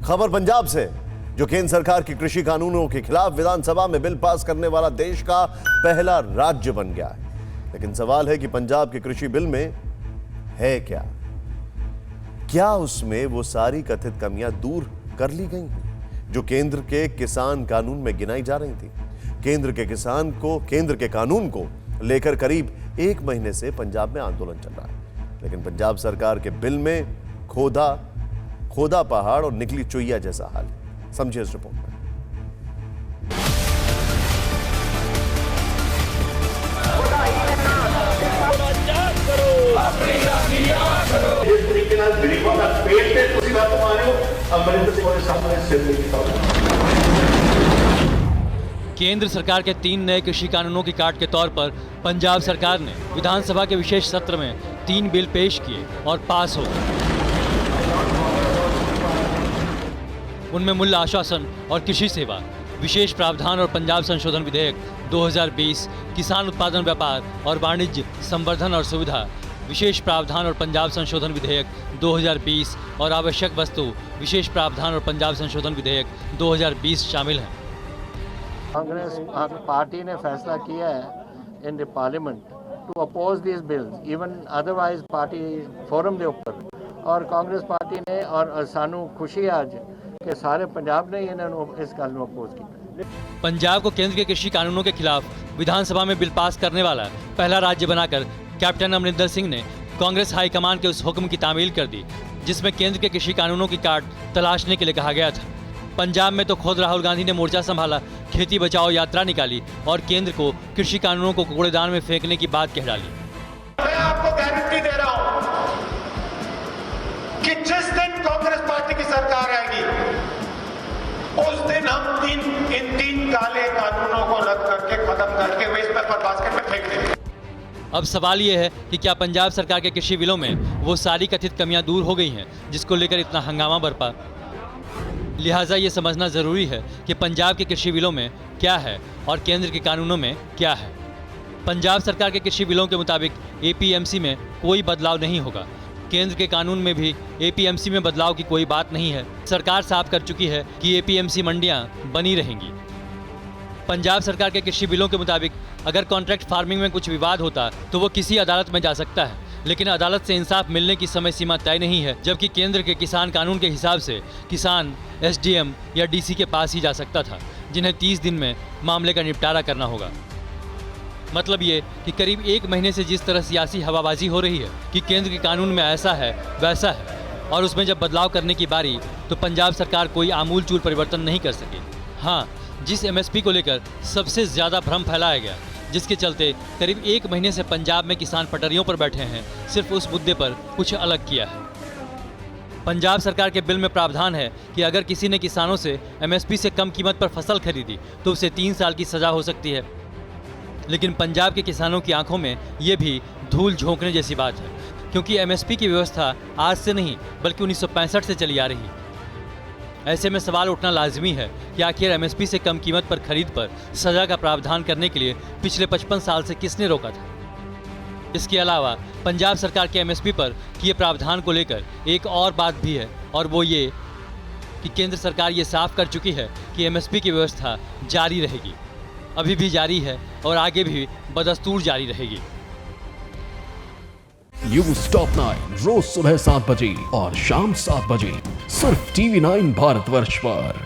खबर पंजाब से, जो केंद्र सरकार के कृषि कानूनों के खिलाफ विधानसभा में बिल पास करने वाला देश का पहला राज्य बन गया है। लेकिन सवाल है कि पंजाब के कृषि बिल में है क्या? क्या उसमें वो सारी कथित कमियां दूर कर ली गई हैं जो केंद्र के किसान कानून में गिनाई जा रही थी? केंद्र के कानून को लेकर करीब 1 महीने से पंजाब में आंदोलन चल रहा है, लेकिन पंजाब सरकार के बिल में खोदा पहाड़ और निकली चुईया जैसा हाल है। समझिए इस रिपोर्ट में। जिस तरीके ਨਾਲ ਗਰੀਬਾਂ ਦਾ ਪੇਟ ਤੇ ਤੁਸੀਂ ਵੱਧ ਮਾਰੇ ਹੋ, ਅੰਮ੍ਰਿਤ ਦੇ ਸਾਹਮਣੇ ਸਿਰ ਨਹੀਂ ਕੀਤਾ। केंद्र सरकार के 3 नए कृषि कानूनों की काट के तौर पर पंजाब सरकार ने विधानसभा के विशेष सत्र में 3 बिल पेश किए और पास हो गए। उनमें मूल्य आश्वासन और कृषि सेवा, विशेष प्रावधान और पंजाब संशोधन विधेयक 2020, किसान उत्पादन व्यापार और वाणिज्य संवर्धन और सुविधा, विशेष प्रावधान और पंजाब संशोधन विधेयक 2020 और आवश्यक वस्तु विशेष प्रावधान और पंजाब संशोधन विधेयक 2020 शामिल हैं। कांग्रेस पार्टी ने फैसला किया है in the parliament to oppose this bills, even otherwise party forum के ऊपर, और कांग्रेस पार्टी ने और सानू खुशी आज कि सारे पंजाब ने इन्होंने इस गल अपोज किया। पंजाब को केंद्र के कृषि कानूनों के खिलाफ विधानसभा में बिल पास करने वाला पहला राज्य बनाकर कैप्टन अमरिंदर सिंह ने कांग्रेस हाईकमान के उस हुक्म की तामील कर दी जिसमें केंद्र के कृषि कानूनों की काट तलाशने के लिए कहा गया था। पंजाब में तो खुद राहुल गांधी ने मोर्चा संभाला, खेती बचाओ यात्रा निकाली और केंद्र को कृषि कानूनों को कूड़ेदान में फेंकने की बात कह डाली। मैं आपको गारंटी दे रहा हूं कि जिस दिन कांग्रेस पार्टी की सरकार आएगी उस दिन हम इन 3 काले कानूनों को रद्द करके खत्म करके वेस्ट पेपर बास्केट में फेंक देंगे। अब सवाल ये है कि क्या पंजाब सरकार के कृषि बिलों में वो सारी कथित कमियां दूर हो गई हैं जिसको लेकर इतना हंगामा बरपा। लिहाजा ये समझना जरूरी है कि पंजाब के कृषि बिलों में क्या है और केंद्र के कानूनों में क्या है। पंजाब सरकार के कृषि बिलों के मुताबिक एपीएमसी में कोई बदलाव नहीं होगा। केंद्र के कानून में भी एपीएमसी में बदलाव की कोई बात नहीं है। सरकार साफ कर चुकी है कि एपीएमसी मंडियां बनी रहेंगी। पंजाब सरकार के कृषि बिलों के मुताबिक अगर कॉन्ट्रैक्ट फार्मिंग में कुछ विवाद होता तो वो किसी अदालत में जा सकता है, लेकिन अदालत से इंसाफ मिलने की समय सीमा तय नहीं है। जबकि केंद्र के किसान कानून के हिसाब से किसान एसडीएम या डीसी के पास ही जा सकता था, जिन्हें 30 दिन में मामले का निपटारा करना होगा। मतलब ये कि करीब 1 महीने से जिस तरह सियासी हवाबाजी हो रही है कि केंद्र के कानून में ऐसा है वैसा है और उसमें जब बदलाव करने की बारी तो पंजाब सरकार कोई आमूलचूल परिवर्तन नहीं कर सकी। हाँ, जिस एमएसपी को लेकर सबसे ज़्यादा भ्रम फैलाया गया, जिसके चलते करीब 1 महीने से पंजाब में किसान पटरियों पर बैठे हैं, सिर्फ उस मुद्दे पर कुछ अलग किया है। पंजाब सरकार के बिल में प्रावधान है कि अगर किसी ने किसानों से एमएसपी से कम कीमत पर फसल खरीदी तो उसे 3 साल की सज़ा हो सकती है। लेकिन पंजाब के किसानों की आंखों में ये भी धूल झोंकने जैसी बात है, क्योंकि एमएसपी की व्यवस्था आज से नहीं बल्कि 1965 से चली आ रही है। ऐसे में सवाल उठना लाजमी है कि आखिर एमएसपी से कम कीमत पर खरीद पर सजा का प्रावधान करने के लिए पिछले 55 साल से किसने रोका था। इसके अलावा पंजाब सरकार के एमएसपी पर किए प्रावधान को लेकर एक और बात भी है, और वो ये कि केंद्र सरकार ये साफ कर चुकी है कि एमएसपी की व्यवस्था जारी रहेगी, अभी भी जारी है और आगे भी बदस्तूर जारी रहेगी। न्यूज़ टॉप 9 रोज सुबह 7 बजे और शाम 7 बजे सिर्फ TV9 भारतवर्ष पर।